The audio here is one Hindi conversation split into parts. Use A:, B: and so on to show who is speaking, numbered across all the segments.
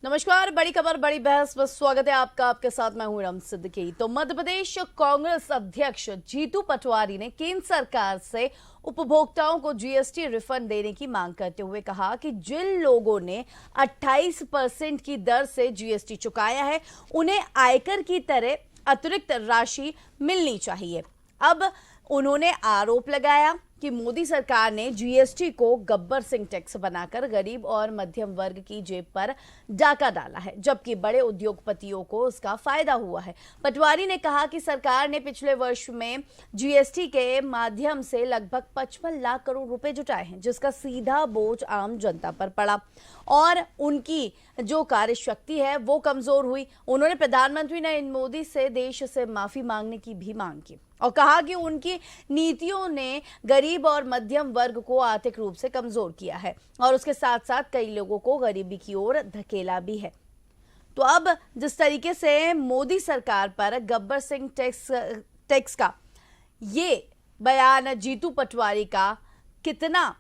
A: नमस्कार, बड़ी खबर बड़ी बहस में स्वागत है आपका। आपके साथ मैं हूं रम सिद्दीकी। तो मध्य प्रदेश कांग्रेस अध्यक्ष जीतू पटवारी ने केंद्र सरकार से उपभोक्ताओं को जीएसटी रिफंड देने की मांग करते हुए कहा कि जिन लोगों ने 28% की दर से जीएसटी चुकाया है उन्हें आयकर की तरह अतिरिक्त राशि मिलनी चाहिए। अब उन्होंने आरोप लगाया कि मोदी सरकार ने जीएसटी को गब्बर सिंह टैक्स बनाकर गरीब और मध्यम वर्ग की जेब पर डाका डाला है, जबकि बड़े उद्योगपतियों को उसका फायदा हुआ है। पटवारी ने कहा कि सरकार ने पिछले वर्ष में जीएसटी के माध्यम से लगभग 55 लाख करोड़ रुपए जुटाए हैं, जिसका सीधा बोझ आम जनता पर पड़ा और उनकी जो कार्य शक्ति है वो कमजोर हुई। उन्होंने प्रधानमंत्री नरेंद्र मोदी से देश से माफी मांगने की भी मांग की और कहा कि उनकी नीतियों ने गरीब और मध्यम वर्ग को आर्थिक रूप से कमजोर किया है और उसके साथ साथ कई लोगों को गरीबी की ओर धकेला भी है। तो अब जिस तरीके से मोदी सरकार पर गब्बर सिंह टैक्स का ये बयान जीतू पटवारी का कितना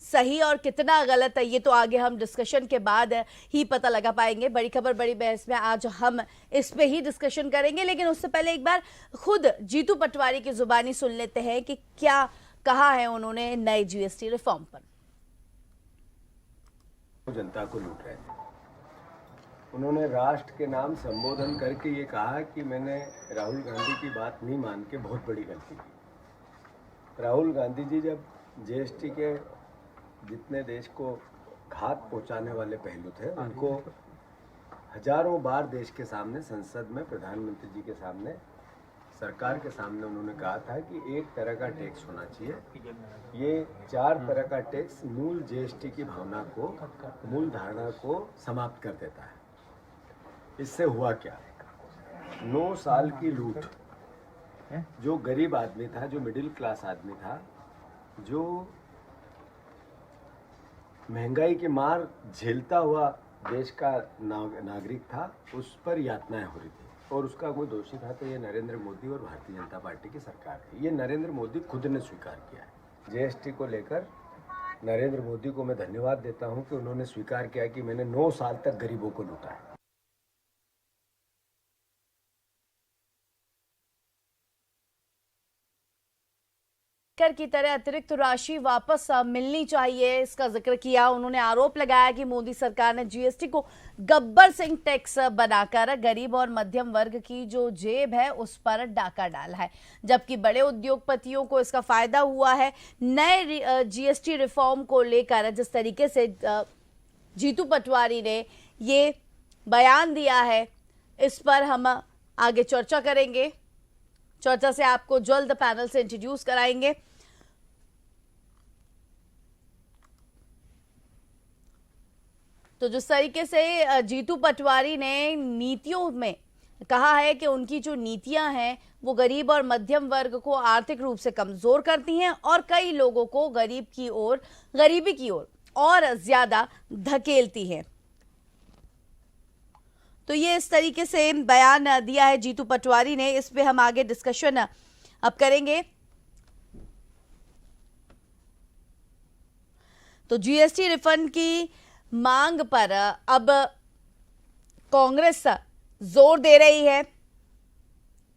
A: सही और कितना गलत है, ये तो आगे हम डिस्कशन के बाद ही पता लगा पाएंगे। बड़ी खबर बड़ी बहस में आज हम इस पे ही डिस्कशन करेंगे, लेकिन उससे पहले एक बार खुद जीतू पटवारी की जुबानी सुन लेते हैं कि क्या कहा है उन्होंने नए जीएसटी रिफॉर्म पर।
B: जनता को लूट रहे थे। उन्होंने राष्ट्र के नाम संबोधन करके ये कहा कि मैंने राहुल गांधी की बात नहीं मान के बहुत बड़ी गलती की। राहुल गांधी जी जब जीएसटी के जितने देश को घात पहुंचाने वाले पहलू थे उनको हजारों बार देश के सामने, संसद में, प्रधानमंत्री जी के सामने, सरकार के सामने उन्होंने कहा था कि एक तरह का टैक्स होना चाहिए। ये 4 तरह का टैक्स मूल जीएसटी की भावना को, मूल धारणा को समाप्त कर देता है। इससे हुआ क्या? 9 साल की लूट। जो गरीब आदमी था, जो मिडिल क्लास आदमी था, जो महंगाई की मार झेलता हुआ देश का नागरिक था, उस पर यातनाएं हो रही थी और उसका कोई दोषी था तो ये नरेंद्र मोदी और भारतीय जनता पार्टी की सरकार थी। ये नरेंद्र मोदी खुद ने स्वीकार किया है। जीएसटी को लेकर नरेंद्र मोदी को मैं धन्यवाद देता हूं कि उन्होंने स्वीकार किया कि मैंने 9 साल तक गरीबों को लूटा है।
A: कर की तरह अतिरिक्त राशि वापस मिलनी चाहिए, इसका जिक्र किया। उन्होंने आरोप लगाया कि मोदी सरकार ने जीएसटी को गब्बर सिंह टैक्स बनाकर गरीब और मध्यम वर्ग की जो जेब है उस पर डाका डाला है, जबकि बड़े उद्योगपतियों को इसका फायदा हुआ है। नए जीएसटी रिफॉर्म को लेकर जिस तरीके से जीतू पटवारी ने ये बयान दिया है, इस पर हम आगे चर्चा करेंगे। चर्चा से आपको जल्द पैनल से इंट्रोड्यूस कराएंगे। तो जिस तरीके से जीतू पटवारी ने नीतियों में कहा है कि उनकी जो नीतियां हैं वो गरीब और मध्यम वर्ग को आर्थिक रूप से कमजोर करती हैं और कई लोगों को गरीबी की ओर और ज्यादा धकेलती हैं। तो ये इस तरीके से बयान दिया है जीतू पटवारी ने। इस पे हम आगे डिस्कशन अब करेंगे। तो जीएसटी रिफंड की मांग पर अब कांग्रेस जोर दे रही है।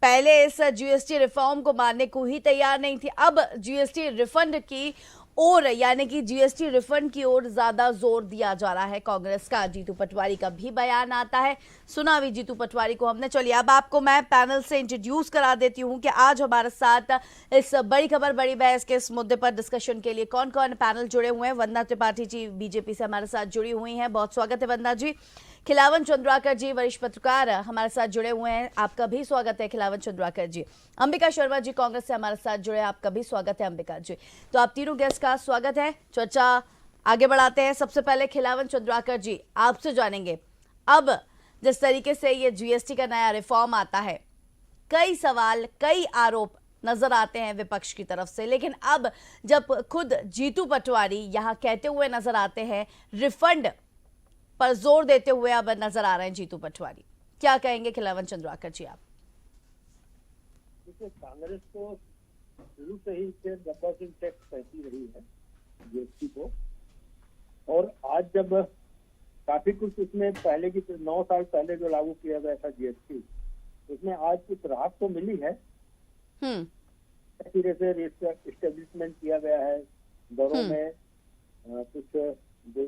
A: पहले इस जीएसटी रिफॉर्म को मानने को ही तैयार नहीं थी, अब जीएसटी रिफंड की और यानी कि जीएसटी रिफंड की ओर ज्यादा जोर दिया जा रहा है कांग्रेस का। जीतू पटवारी का भी बयान आता है, सुना भी जीतू पटवारी को हमने। चलिए अब आपको मैं पैनल से इंट्रोड्यूस करा देती हूं कि आज हमारे साथ इस बड़ी खबर बड़ी बहस के इस मुद्दे पर डिस्कशन के लिए कौन कौन पैनल जुड़े हुए हैं। वंदना त्रिपाठी जी बीजेपी से हमारे साथ जुड़ी हुई हैं, बहुत स्वागत है वंदना जी। खिलावन चंद्राकर जी वरिष्ठ पत्रकार हमारे साथ जुड़े हुए हैं, आपका भी स्वागत है खिलावन चंद्राकर जी। अंबिका शर्मा जी कांग्रेस से हमारे साथ जुड़े हैं, आपका भी स्वागत है अंबिका जी। तो आप तीनों गेस्ट का स्वागत है। चर्चा आगे बढ़ाते हैं। सबसे पहले खिलावन चंद्राकर जी आपसे जानेंगे, अब जिस तरीके से ये जीएसटी का नया रिफॉर्म आता है, कई सवाल कई आरोप नजर आते हैं विपक्ष की तरफ से, लेकिन अब जब खुद जीतू पटवारी यहां कहते हुए नजर आते हैं, रिफंड पर जोर देते हुए अब नजर आ रहे हैं जीतू पटवारी, क्या कहेंगे खिलावन चंद्राकर जी आप?
C: देखिए, कांग्रेस को शुरू से ही इसे गब्बर सिंह टैक्स कहती रही है जीएसटी को, और आज जब काफी कुछ उसमें पहले की 9 साल पहले जो लागू किया गया था जीएसटी, उसमें आज कुछ राहत तो मिली है।
A: हम्म।
C: धीरे से रिस्टेब्लिशमेंट किया गया है दरों में। कुछ जो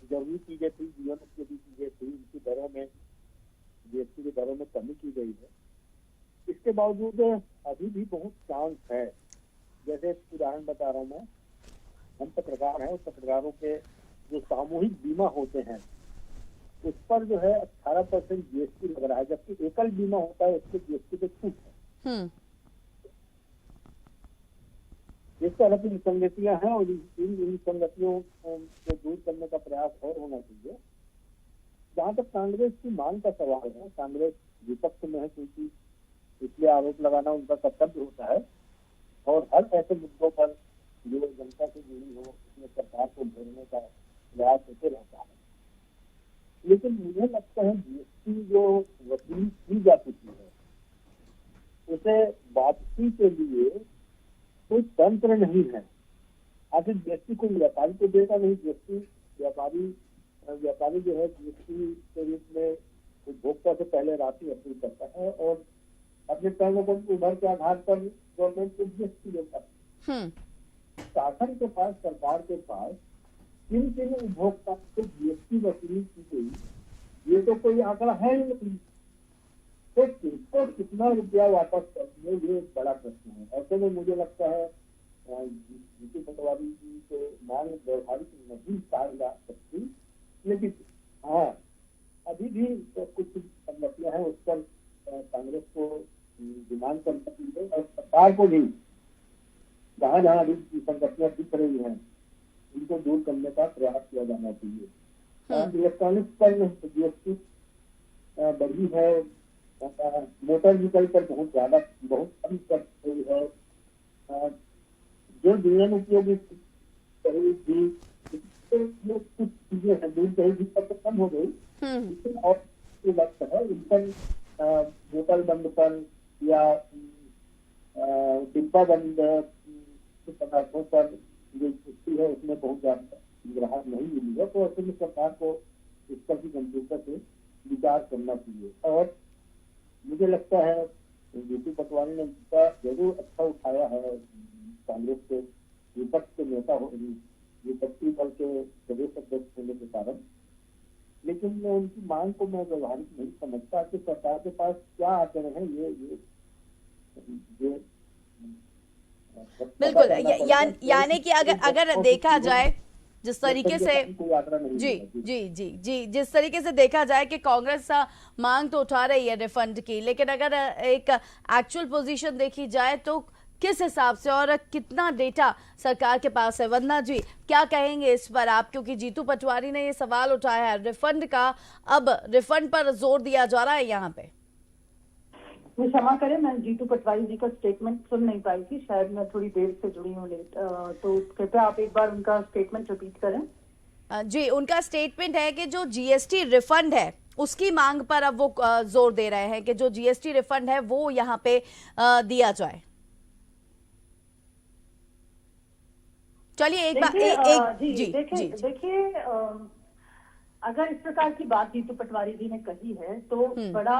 C: जरूरी चीजें थी, जीवन उपयोगी चीजें थी, उनकी दरों में, जीएसटी की दरों में कमी की गई है। इसके बावजूद अभी भी बहुत चांस है। जैसे उदाहरण बता रहा हूँ मैं, हम पत्रकार हैं, उस पत्रकारों के जो सामूहिक बीमा होते हैं उस पर जो है 18% जीएसटी लग रहा है, जबकि एकल बीमा होता है उसके जीएसटी पे छूट है। इस तरह की विसंगतियां हैं और इन विसंगतियों को दूर करने का प्रयास और होना चाहिए। जहां तक कांग्रेस की मांग का सवाल है, कांग्रेस विपक्ष में है क्योंकि इसलिए आरोप लगाना उनका कर्तव्य होता है और हर ऐसे मुद्दों पर जो जनता से जुड़ी हो उसमें सरकार को घेरने का प्रयास होते रहता है। लेकिन मुझे लगता है जीएसटी जो वसूली की जा चुकी है उसे वापसी के लिए कोई तंत्र नहीं है। आखिर जीएसटी कोई व्यापारी को देगा नहीं। जीएसटी व्यापारी जो है जीएसटी के रूप में उपभोक्ता से पहले राशि वसूल करता है और अपने पैसों को उभर के आधार पर गवर्नमेंट को जीएसटी देता है। शासन के पास, सरकार के पास किन किन उपभोक्ता को जीएसटी वसूली की गई ये तो कोई आंकड़ा है नहीं। तो किसको कितना रुपया वापस करने, ये एक बड़ा प्रश्न है। ऐसे में मुझे लगता है जीतू पटवारी जी को मांग व्यवहारिक नहीं कही जा सकती, लेकिन हाँ अभी भी तो कुछ समस्या है, उस पर कांग्रेस को डिमांड करना चाहिए और सरकार को भी जहाँ जहाँ अभी विसंगतियां दिख रही हैं इनको दूर करने का प्रयास किया जाना चाहिए। इलेक्ट्रॉनिक्स पर जीएसटी बढ़ी है, मोटर व्हीकल पर बहुत कम कर रही है। जो जीवन उपयोगी कुछ चीजें हैं दूर कहीं पर तो कम हो गई, लेकिन और वक्त है इन पर बोतल बंद पर या डिब्बा बंद पदार्थों पर जो छुट्टी है उसमें बहुत ज्यादा राहत नहीं मिली है। तो ऐसे में सरकार को इस पर भी गंभीरता से विचार करना चाहिए। और मुझे लगता है जीतू पटवारी ने इसका जरूर अच्छा उठाया है। कांग्रेस के विपक्ष के नेता हो, विपक्षी दल के प्रदेश अध्यक्ष होने के कारण, लेकिन मैं उनकी मांग को मैं व्यवहारिक नहीं समझता कि सरकार के पास क्या आचरण है। ये
A: बिल्कुल, यानी कि अगर देखा जाए जिस तरीके से जी जिस तरीके से देखा जाए कि कांग्रेस मांग तो उठा रही है रिफंड की, लेकिन अगर एक एक्चुअल पोजीशन देखी जाए तो किस हिसाब से और कितना डेटा सरकार के पास है? वंदना जी क्या कहेंगे इस पर आप, क्योंकि जीतू पटवारी ने ये सवाल उठाया है रिफंड का, अब रिफंड पर जोर दिया जा रहा है यहाँ पे।
D: मैं क्षमा करें, मैं जीतू पटवारी जी का स्टेटमेंट सुन नहीं पाई थी, शायद मैं थोड़ी देर से जुड़ी हूँ लेट, तो कृपया आप एक बार उनका स्टेटमेंट रिपीट करें।
A: जी, उनका स्टेटमेंट है कि जो जीएसटी रिफंड है उसकी मांग पर अब वो जोर दे रहे हैं कि जो जीएसटी रिफंड है वो यहाँ पे दिया जाए। चलिए एक बार
D: देखिए अगर इस प्रकार की बात जीतू पटवारी जी ने कही है तो बड़ा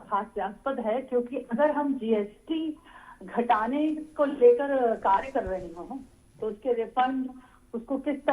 D: हास्यास्पद है, क्योंकि अगर हम जीएसटी घटाने को लेकर कार्य कर रहे हों तो उसके रिफंड, उसको किस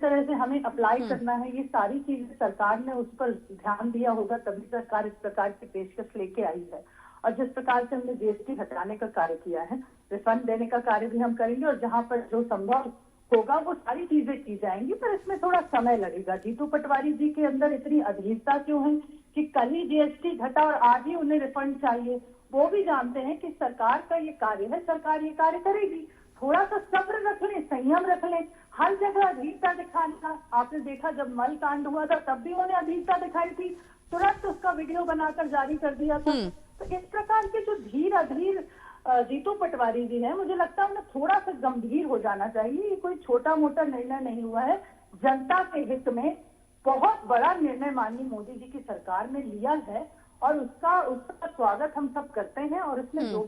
D: तरह से हमें अप्लाई करना है, ये सारी चीजें सरकार ने उस पर ध्यान दिया होगा, तभी सरकार इस प्रकार की पेशकश लेके आई है। और जिस प्रकार से हमने जीएसटी हटाने का कार्य किया है, रिफंड देने का कार्य भी हम करेंगे और जहां पर जो संभव होगा वो सारी चीजें की जाएंगी, पर इसमें थोड़ा समय लगेगा। जीतू पटवारी जी के अंदर इतनी अधीरता क्यों है कि कल ही जीएसटी घटा और आज ही उन्हें रिफंड चाहिए? वो भी जानते हैं कि सरकार का ये कार्य है, सरकार ये कार्य करेगी। थोड़ा सा सब्र रख लें, संयम रख लें। हर जगह अधीरता दिखाना, आपने देखा जब मल कांड हुआ था तब भी उन्होंने अधीरता दिखाई थी, तुरंत उसका वीडियो बनाकर जारी कर दिया था। तो इस प्रकार के जो धीर अधीर जीतू पटवारी जी है, मुझे लगता है उन्हें थोड़ा सा गंभीर हो जाना चाहिए। ये कोई छोटा मोटा निर्णय नहीं हुआ है, जनता के हित में बहुत बड़ा निर्णय माननीय मोदी जी की सरकार ने लिया है और उसका स्वागत हम सब करते हैं। और इसमें जो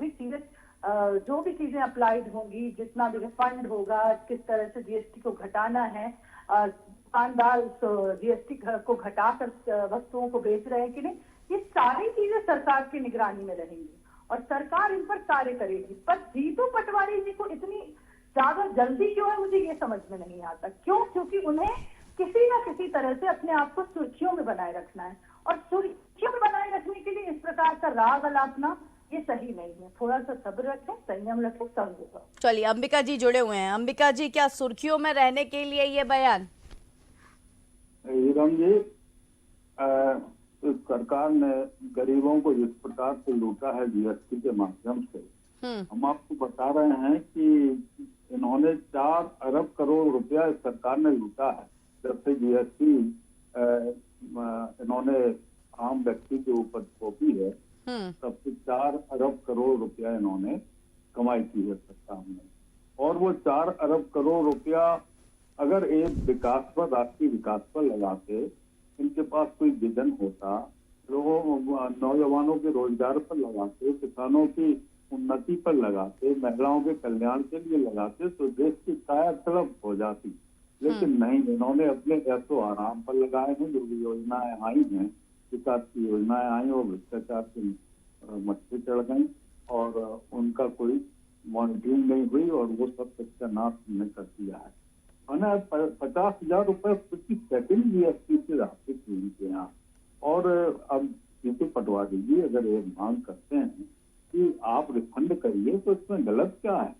D: भी चीजें अप्लाइड होंगी, जितना भी रिफंड होगा, किस तरह से जीएसटी को घटाना है, दुकानदार जीएसटी को घटाकर वस्तुओं को बेच रहे हैं कि नहीं, ये सारी चीजें सरकार की निगरानी में रहेंगी और सरकार इन पर कार्य करेगी। पर जीतू पटवारी जी को इतनी ज्यादा जल्दी क्यों है, मुझे ये समझ में नहीं आता। क्यों? क्योंकि उन्हें किसी न किसी तरह से अपने आप को सुर्खियों में बनाए रखना है और सुर्खियों में बनाए रखने के लिए इस प्रकार का राग अलापना ये सही नहीं है। थोड़ा सा सब्र रखें, संयम रखें, सब होगा।
A: चलिए, अंबिका जी जुड़े हुए हैं। अंबिका जी, क्या सुर्खियों में रहने के लिए ये बयान?
E: हीरम जी, इस सरकार ने गरीबों को जिस प्रकार से लूटा है जीएसटी के माध्यम से, हम आपको बता रहे हैं कि इन्होंने 4 अरब करोड़ रुपया इस सरकार ने लूटा है। जब से जीएसटी इन्होंने आम व्यक्ति के ऊपर थोपी है, तब से 4 अरब करोड़ रुपया इन्होंने कमाई की है सरकार ने। और वो 4 अरब करोड़ रुपया अगर एक विकास पर, राष्ट्रीय विकास पर लगाते, इनके पास कोई विजन होता, लोगों नौजवानों के रोजगार पर लगाते, किसानों की उन्नति पर लगाते, महिलाओं के कल्याण के लिए लगाते, तो देश की काया तलब हो जाती। लेकिन नहीं, इन्होंने अपने ऐसो आराम पर लगाए हैं। जो भी योजनाएं आई हैं, विकास की योजनाएं आई, और भ्रष्टाचार के मत्थे चढ़ गई और उनका कोई मॉनिटरिंग नहीं हुई और वो सब सत्यानाश हमने कर दिया है। 50,000 रुपए प्रति सेकंड जीएसटी से राशि थी इनके यहाँ। और अब जीतू पटवारी जी अगर ये मांग करते हैं कि आप रिफंड करिए, तो इसमें गलत क्या है?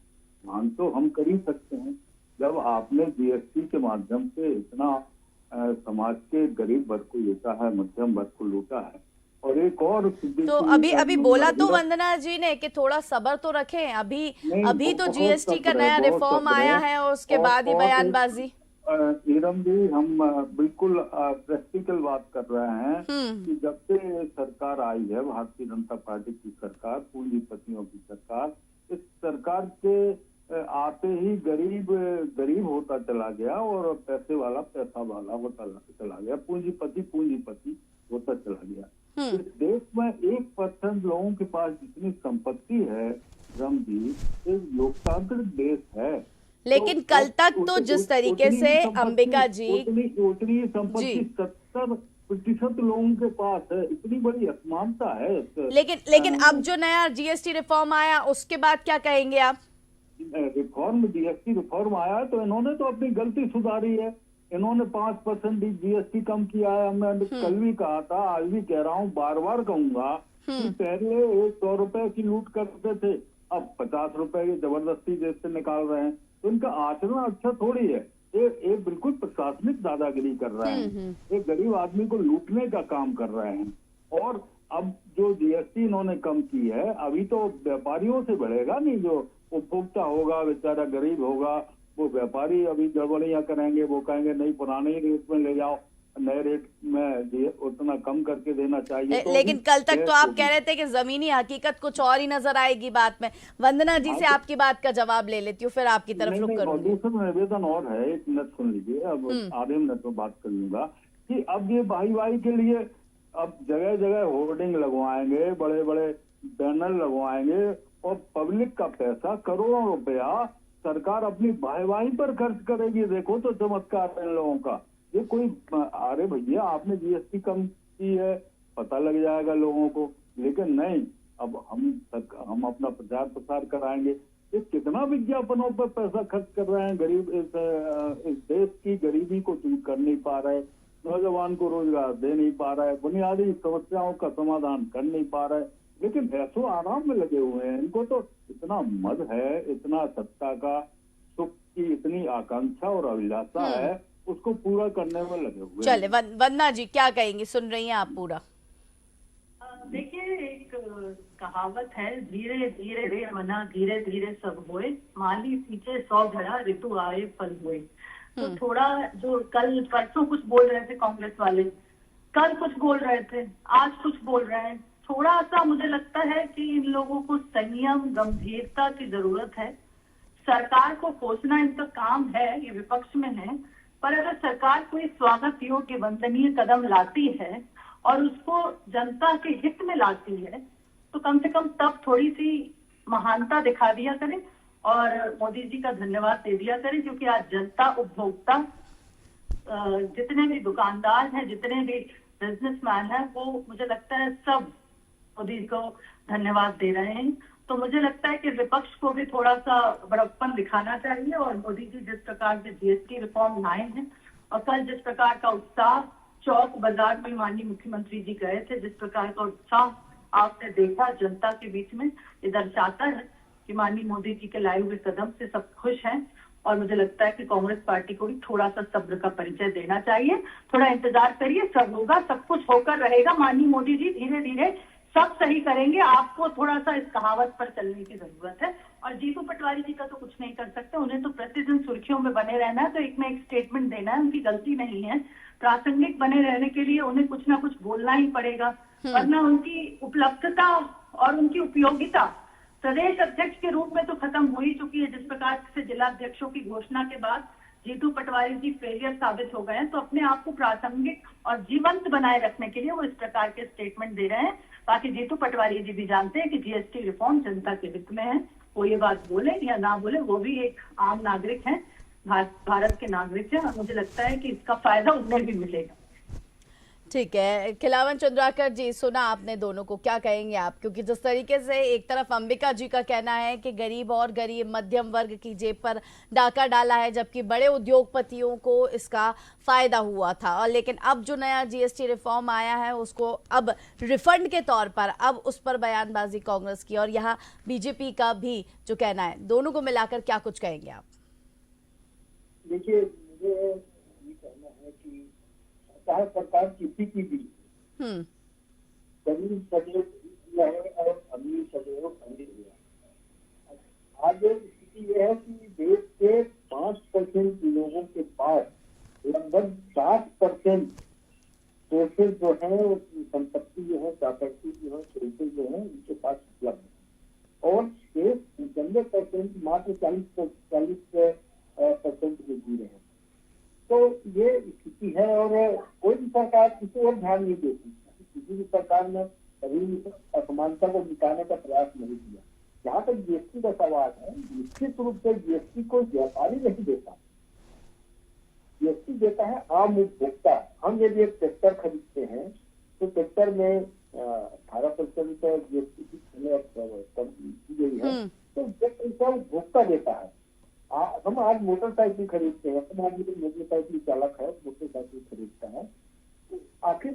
E: मांग तो हम कर ही सकते हैं। जब आपने जीएसटी के माध्यम से इतना समाज के गरीब वर्ग को लूटा है, मध्यम वर्ग को लूटा है, और एक और
A: तो अभी बोला तो वंदना जी ने कि थोड़ा सब्र तो रखें। अभी तो जीएसटी का नया रिफॉर्म आया है और उसके बाद ही बयानबाजी।
E: हीरम जी, हम बिल्कुल प्रैक्टिकल बात कर रहे हैं कि जब से सरकार आई है, भारतीय जनता पार्टी की सरकार, पूंजीपतियों की सरकार, इस सरकार के आते ही गरीब होता चला गया और पैसे वाला पैसा वाला होता चला गया, पूंजीपति होता चला गया। इस देश में 1% लोगों के पास जितनी संपत्ति है रम जी, एक लोकतांत्रिक देश है।
A: लेकिन
E: तो
A: कल तक तो जिस तरीके से अंबिका जी,
E: उतनी संपत्ति 70% लोगों के पास है। इतनी बड़ी असमानता है।
A: लेकिन अब जो नया जीएसटी रिफॉर्म आया, उसके बाद क्या कहेंगे आप?
E: जीएसटी रिफॉर्म आया तो इन्होंने तो अपनी गलती सुधारी है। इन्होंने 5% जीएसटी कम किया है। मैं कल भी कहा था, आज भी कह रहा हूँ, बार बार कहूंगा कि पहले 100 रुपए की लूट करते थे, अब 50 रुपए की जबरदस्ती देश से निकाल रहे हैं। तो इनका आचरण अच्छा थोड़ी है। ये बिल्कुल प्रशासनिक दादागिरी कर रहे हैं। एक गरीब आदमी को लूटने का काम कर रहे हैं। और अब जो जीएसटी इन्होंने कम की है, अभी तो व्यापारियों से बढ़ेगा नहीं। जो उपभोक्ता होगा, बेचारा गरीब होगा, वो व्यापारी अभी गड़बड़ियां करेंगे। वो कहेंगे नहीं, पुराने रेट में ले जाओ, नए रेट में उतना कम करके देना चाहिए। तो
A: लेकिन कल तक तो आप कह रहे थे कि जमीनी हकीकत कुछ और ही नजर आएगी बात में। वंदना जी से आपकी बात का जवाब ले लेती हूँ, फिर आपकी तरफ रुक करूंगी।
E: दूसरा निवेदन और है, एक मिनट सुन लीजिए। अब आधे मिनट में बात कर लूंगा कि अब ये भाई के लिए अब जगह जगह होर्डिंग लगवाएंगे, बड़े बड़े बैनर लगवाएंगे और पब्लिक का पैसा, करोड़ों रुपया सरकार अपनी भाई पर खर्च करेगी। देखो तो चमत्कार है इन लोगों का। ये कोई, अरे भैया आपने जीएसटी कम की है, पता लग जाएगा लोगों को। लेकिन नहीं, अब हम अपना प्रचार प्रसार कराएंगे। ये कितना विज्ञापनों पर पैसा खर्च कर रहे हैं। गरीब इस देश की गरीबी को दूर कर नहीं पा रहे, नौजवान को रोजगार दे नहीं पा रहा है, बुनियादी समस्याओं का समाधान कर नहीं पा रहे, लेकिन ऐसो आराम में लगे हुए हैं। इनको तो इतना मद है, इतना सत्ता का सुख की इतनी आकांक्षा और अभिलाषा है, उसको पूरा करने में लगे हुए।
A: चले वंदना जी क्या कहेंगी, सुन रही हैं आप पूरा?
D: देखिए, एक कहावत है, धीरे धीरे रे मना धीरे धीरे सब होए, माली सींचे 100 घड़ा ऋतु आए फल हुए। तो थोड़ा जो कल परसों कुछ बोल रहे थे कांग्रेस वाले, कल कुछ बोल रहे थे, आज कुछ बोल रहे हैं। थोड़ा सा मुझे लगता है कि इन लोगों को संयम, गंभीरता की जरूरत है। सरकार को कोसना इनका काम है, ये विपक्ष में है, पर अगर सरकार कोई स्वागत योग्य वंदनीय कदम लाती है और उसको जनता के हित में लाती है, तो कम से कम तब थोड़ी सी महानता दिखा दिया करें और मोदी जी का धन्यवाद दे दिया करें, क्योंकि आज जनता, उपभोक्ता जितने भी दुकानदार हैं, जितने भी बिजनेसमैन हैं, वो मुझे लगता है सब मोदी को धन्यवाद दे रहे हैं। तो मुझे लगता है कि विपक्ष को भी थोड़ा सा बड़प्पन दिखाना चाहिए और मोदी जी जिस प्रकार से जीएसटी रिफॉर्म लाए हैं और कल जिस प्रकार का उत्साह चौक बाजार में माननीय मुख्यमंत्री जी गए थे, जिस प्रकार का उत्साह आपने देखा जनता के बीच में, ये दर्शाता है कि माननीय मोदी जी के लाए हुए कदम से सब खुश हैं। और मुझे लगता है कि कांग्रेस पार्टी को भी थोड़ा सा सब्र का परिचय देना चाहिए। थोड़ा इंतजार करिए, सब होगा, सब कुछ होकर रहेगा। माननीय मोदी जी धीरे धीरे सब सही करेंगे। आपको थोड़ा सा इस कहावत पर चलने की जरूरत है। और जीतू पटवारी जी का तो कुछ नहीं कर सकते, उन्हें तो प्रतिदिन सुर्खियों में बने रहना है, तो एक में एक स्टेटमेंट देना है, उनकी गलती नहीं है। प्रासंगिक बने रहने के लिए उन्हें कुछ ना कुछ बोलना ही पड़ेगा, वरना उनकी उपलब्धता और उनकी उपयोगिता प्रदेश अध्यक्ष के रूप में तो खत्म हो ही चुकी है। जिस प्रकार से जिला अध्यक्षों की घोषणा के बाद जीतू पटवारी जी फेलियर साबित हो गए हैं, तो अपने आप को प्रासंगिक और जीवंत बनाए रखने के लिए वो इस प्रकार के स्टेटमेंट दे रहे हैं। बाकी जीतू पटवारी जी भी जानते हैं कि जीएसटी रिफॉर्म जनता के हित में है। वो ये बात बोले या ना बोले, वो भी एक आम नागरिक हैं, भारत के नागरिक हैं, और मुझे लगता है कि इसका फायदा उन्हें भी मिलेगा।
A: ठीक है, खिलावन चंद्राकर जी, सुना आपने दोनों को, क्या कहेंगे आप? क्योंकि जिस तरीके से एक तरफ अंबिका जी का कहना है कि गरीब और गरीब मध्यम वर्ग की जेब पर डाका डाला है, जबकि बड़े उद्योगपतियों को इसका फायदा हुआ था, और लेकिन अब जो नया जीएसटी रिफॉर्म आया है उसको अब रिफंड के तौर पर अब उस पर बयानबाजी कांग्रेस की और यहाँ बीजेपी का भी जो कहना है, दोनों को मिलाकर क्या कुछ कहेंगे आप?
C: देखिए, मुझे ये कहना है कि चाहे सरकार किसी की भी, गरीब सदैव दिया है और अमीर सदैव अमीर हुआ। आज स्थिति यह है कि देश के 5% लोगों के पास लगभग 60% सोर्सेज जो है, संपत्ति जो है, प्रॉपर्टी जो है, सोर्सेज जो है, उनके पास उपलब्ध है, और शेष 95% मात्र 40% में जी रहे हैं। तो ये स्थिति है और कोई भी सरकार किसी और ध्यान नहीं देती। किसी भी सरकार ने कभी असमानता को मिटाने का प्रयास नहीं किया। जहाँ तक जीएसटी का सवाल है, निश्चित रूप से जीएसटी को व्यापारी नहीं देता, जीएसटी देता है आम उपभोक्ता। हम यदि एक ट्रैक्टर खरीदते हैं तो ट्रैक्टर में 18% जीएसटी की गई है, तो जो पैसा उपभोक्ता देता है। हम आज मोटरसाइकिल खरीदते हैं, हम आज मोटरसाइकिल चालक है, मोटरसाइकिल खरीदता है, तो आखिर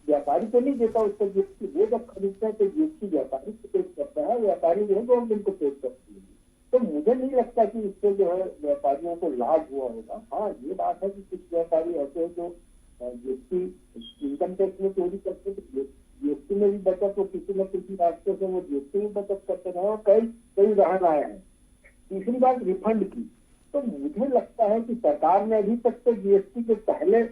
C: व्यापारी तो नहीं देता उसको जीएसटी। वो जब खरीदता है तो जीएसटी व्यापारी को पेश करता है, व्यापारी जो है गवर्नमेंट को पेश करती है। तो मुझे नहीं लगता कि इससे जो है व्यापारियों को लाभ हुआ होगा। हाँ, ये बात है कि कुछ व्यापारी ऐसे हैं जो जीएसटी इनकम टैक्स में चोरी करते हैं, जीएसटी में भी बचत हो, किसी न किसी रास्ते से वो जीएसटी में बचत करते रहे और कई उदाहरण आए हैं। तीसरी बात रिफंड की, तो मुझे लगता है कि सरकार ने अभी तक तो जीएसटी के पहले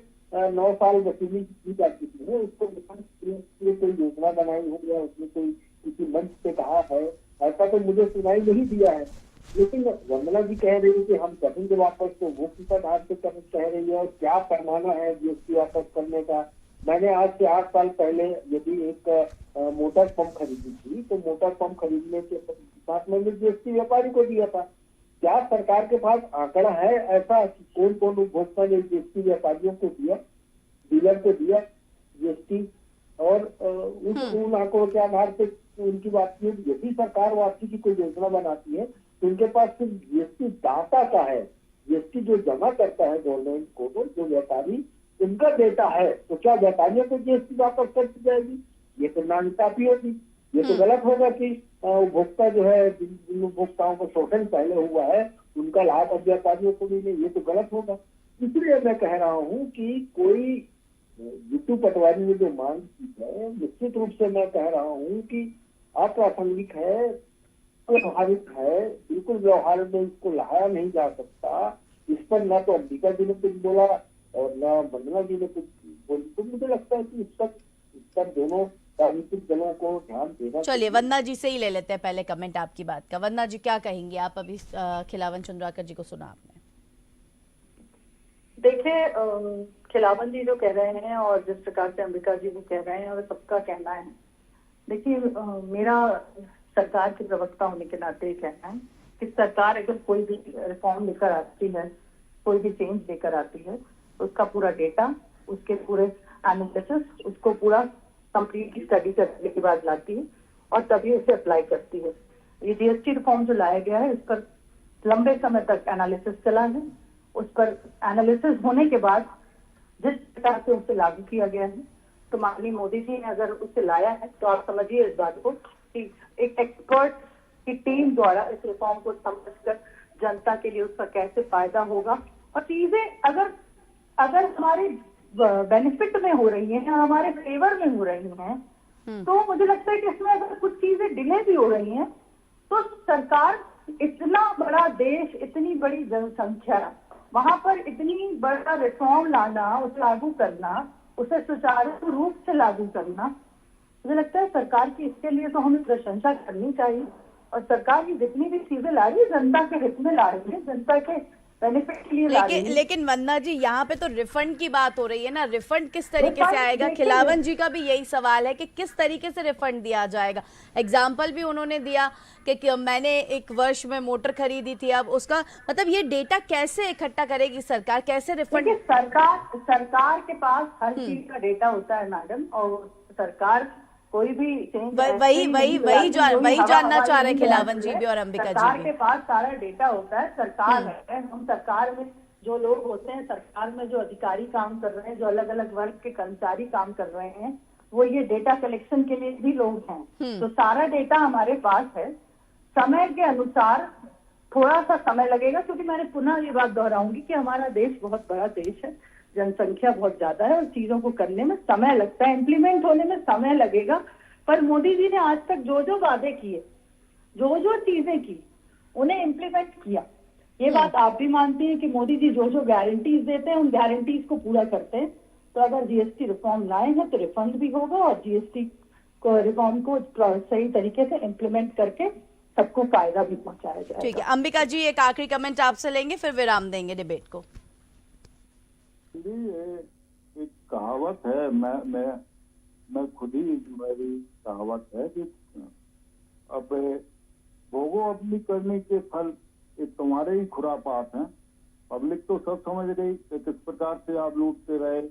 C: 9 साल वसूली की जा चुकी है, उसको रिफंड के लिए कोई योजना बनाई हो या उसमें कोई किसी मंच पे कहा है, ऐसा तो मुझे सुनाई नहीं दिया है। लेकिन वंदना जी कह रही है कि हम करेंगे वापस, तो वो किस आधार से कह रही है और क्या पैमाना है जीएसटी वापस करने का। मैंने आज से 8 साल पहले यदि एक मोटर पंप खरीदी थी, तो मोटर पंप खरीदने के साथ मैंने जीएसटी व्यापारी को दिया था। क्या सरकार के पास आंकड़ा है ऐसा कि कौन कौन उपभोक्ता ने जीएसटी व्यापारियों को दिया, डीलर को दिया जीएसटी, और उन आंकड़ों के आधार से उनकी वापसी? यदि सरकार वापसी की कोई योजना बनाती है तो उनके पास सिर्फ जीएसटी डाटा का है, जीएसटी जो जमा करता है गवर्नमेंट को, जो व्यापारी उनका डेटा है, तो क्या व्यापारियों को जीएसटी वापस कर दी जाएगी? ये तो नाइंसाफी होगी, ये तो गलत होगा कि उपभोक्ता जो है, जिन उपभोक्ताओं को शोषण पहले हुआ है उनका लाभ अब व्यापारियों को मिले, ये तो गलत होगा। इसलिए मैं कह रहा हूँ कि कोई जीतू पटवारी ने जो मांग की है, निश्चित रूप से मैं कह रहा हूँ कि अप्रासंगिक है, व्यवहारिक है, बिल्कुल व्यवहार में इसको लाया नहीं जा सकता। इस पर न तो अंबिका जी ने कुछ बोला और न वंदना जी ने कुछ बोली। तो मुझे लगता है कि इस पर दोनों राजनीतिक दलों को ध्यान देना।
A: चलिए, वंदना जी से ही ले लेते हैं पहले कमेंट आपकी बात का। वंदना जी, क्या कहेंगी आप? अभी खिलावन चंद्राकर जी को सुना आपने।
D: देखिए, खिलावन जी जो कह रहे हैं और जिस प्रकार से अंबिका जी भी कह रहे हैं, और सबका कहना है। देखिए, मेरा सरकार के प्रवक्ता होने के नाते कहना है कि सरकार अगर कोई भी रिफॉर्म लेकर आती है, कोई भी चेंज लेकर आती है, उसका पूरा डेटा, उसके पूरे एनालिसिस, उसको पूरा कंप्लीट स्टडी करने के बाद लाती है और तभी उसे अप्लाई करती है। ये जीएसटी रिफॉर्म जो लाया गया है, इस पर लंबे समय तक एनालिसिस चला है। उस पर एनालिसिस होने के बाद जिस प्रकार से उसे लागू किया गया है, तो माननीय मोदी जी ने अगर उसे लाया है तो आप समझिए इस बात को कि एक एक्सपर्ट की टीम द्वारा इस रिफॉर्म को समझकर जनता के लिए उसका कैसे फायदा होगा और चीजें अगर हमारे बेनिफिट में हो रही है या हमारे फेवर में हो रही हैं, तो मुझे लगता है कि इसमें अगर कुछ चीजें डिले भी हो रही हैं तो सरकार, इतना बड़ा देश, इतनी बड़ी जनसंख्या, वहां पर इतनी बड़ा रिफॉर्म लाना, उसे लागू करना, उसे सुचारू रूप से लागू करना, मुझे लगता है सरकार की इसके लिए तो हमें प्रशंसा करनी चाहिए। और सरकार की जितनी भी चीजें ला रही है जनता के हित में ला रही है, जनता के बेनिफिट के लिए ला रही है।
A: लेकिन वंदना जी, यहाँ पे तो रिफंड की बात हो रही है ना, रिफंड किस तरीके से आएगा? खिलावन जी का भी यही सवाल है कि किस तरीके से रिफंड दिया जाएगा। एग्जाम्पल भी उन्होंने दिया कि मैंने एक वर्ष में मोटर खरीदी थी, अब उसका मतलब ये डेटा कैसे इकट्ठा करेगी सरकार, कैसे रिफंड?
D: सरकार के पास हर चीज का डेटा होता है मैडम, और सरकार कोई भी
A: वही जानना चाह रहे खिलावन जी भी और अंबिका जी भी।
D: सरकार के पास सारा डेटा होता है, सरकार है, हम सरकार में जो लोग होते हैं, सरकार में जो अधिकारी काम कर रहे हैं, जो अलग अलग वर्ग के कर्मचारी काम कर रहे हैं, वो ये डेटा कलेक्शन के लिए भी लोग हैं। तो सारा डेटा हमारे पास है। समय के अनुसार थोड़ा सा समय लगेगा, क्योंकि मैंने पुनः ये बात दोहराऊंगी कि हमारा देश बहुत बड़ा देश है, जनसंख्या बहुत ज्यादा है और चीजों को करने में समय लगता है, इम्प्लीमेंट होने में समय लगेगा। पर मोदी जी ने आज तक जो जो वादे किए, जो जो चीजें की, उन्हें इम्प्लीमेंट किया। ये बात आप भी मानती हैं कि मोदी जी जो जो गारंटीज देते हैं, उन गारंटीज को पूरा करते हैं। तो अगर जीएसटी रिफॉर्म लाए हैं तो रिफंड भी होगा और जीएसटी रिफॉर्म को सही तरीके से इम्प्लीमेंट करके सबको फायदा भी पहुंचाया जाएगा।
A: ठीक है, अंबिका जी एक आखिरी कमेंट आपसे लेंगे, फिर विराम देंगे डिबेट को।
E: एक कहावत है, मैं खुद ही, मेरी कहावत है कि अब भोगो अपनी करने के फल, ये तुम्हारे ही खुरापात हैं। पब्लिक तो सब समझ गई कि किस प्रकार से आप लूटते रहे,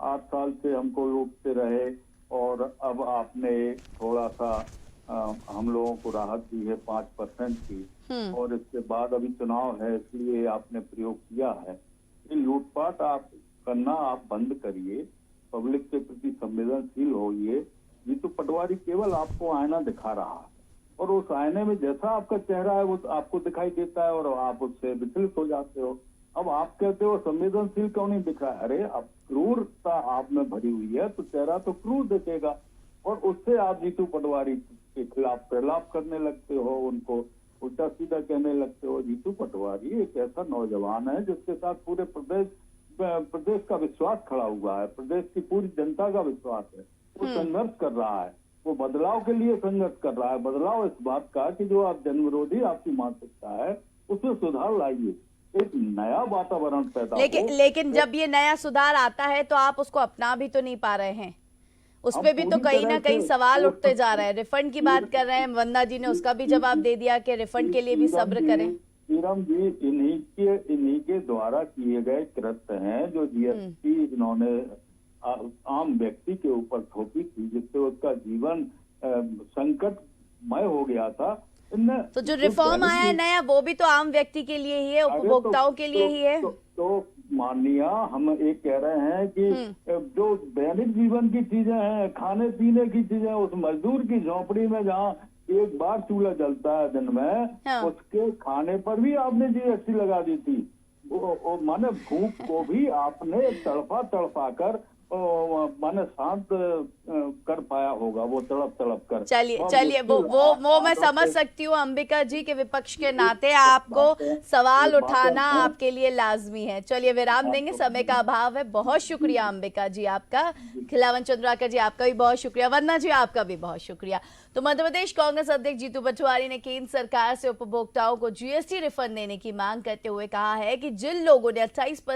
E: 8 साल से हमको लूटते रहे, और अब आपने थोड़ा सा हम लोगों को राहत दी है 5% की, और इसके बाद अभी चुनाव है इसलिए आपने प्रयोग किया है। ये लूटपाट आप करना आप बंद करिए, पब्लिक के प्रति संवेदनशील होइए। जीतू पटवारी केवल आपको आईना दिखा रहा है और उस आईने में जैसा आपका चेहरा है वो आपको दिखाई देता है और आप उससे विचलित हो जाते हो। अब आप कहते हो संवेदनशील क्यों नहीं दिख रहा है? अरे अब क्रूरता आप में भरी हुई है तो चेहरा तो क्रूर दिखेगा, और उससे आप जीतू पटवारी के खिलाफ प्रलाप करने लगते हो, उनको उल्टा सीधा कहने लगते हो। जीतू पटवारी एक ऐसा नौजवान है जिसके साथ पूरे प्रदेश का विश्वास खड़ा हुआ है, प्रदेश की पूरी जनता का विश्वास है। वो संघर्ष कर रहा है, वो बदलाव के लिए संघर्ष कर रहा है। बदलाव इस बात का कि जो आप जन विरोधी आपकी मानसिकता है उसमें सुधार लाइए, एक नया वातावरण पैदा
A: लेकिन जब ये नया सुधार आता है तो आप उसको अपना भी तो नहीं पा रहे हैं, उसपे भी तो कहीं ना कहीं सवाल उठते जा रहे हैं। रिफंड की बात कर रहे हैं, वंदना जी ने उसका भी जवाब दे दिया कि रिफंड के लिए भी सब्र करें।
E: श्रीराम जी, इन्हीं के द्वारा किए गए कृत्य हैं जो जीएसटी इन्होंने आम व्यक्ति के ऊपर थोपी थी, जिससे उसका जीवन संकटमय हो गया था।
A: तो जो रिफॉर्म आया है नया, वो भी तो आम व्यक्ति के लिए ही है, उपभोक्ताओं के लिए ही है।
E: तो माननीय, हम एक कह रहे हैं कि जो दैनिक जीवन की चीजें हैं, खाने पीने की चीजें, उस मजदूर की झोपड़ी में जहाँ एक बार चूल्हा जलता है दिन में, उसके खाने पर भी आपने जीएसटी लगा दी थी। वो माने भूख को भी आपने तड़पा कर माने शांत कर पाया होगा, वो तड़प कर।
A: चलिए वो मैं समझ सकती हूँ अंबिका जी के विपक्ष के नाते आपको सवाल उठाना आपके लिए लाजमी है। चलिए विराम देंगे, समय का अभाव है। बहुत शुक्रिया अंबिका जी आपका, खिलावन चंद्राकर जी आपका भी बहुत शुक्रिया, वंदना जी आपका भी बहुत शुक्रिया। तो मध्य प्रदेश कांग्रेस अध्यक्ष जीतू पटवारी ने केंद्र सरकार से उपभोक्ताओं को जीएसटी रिफंड देने की मांग करते हुए कहा है कि जिन लोगों ने 28%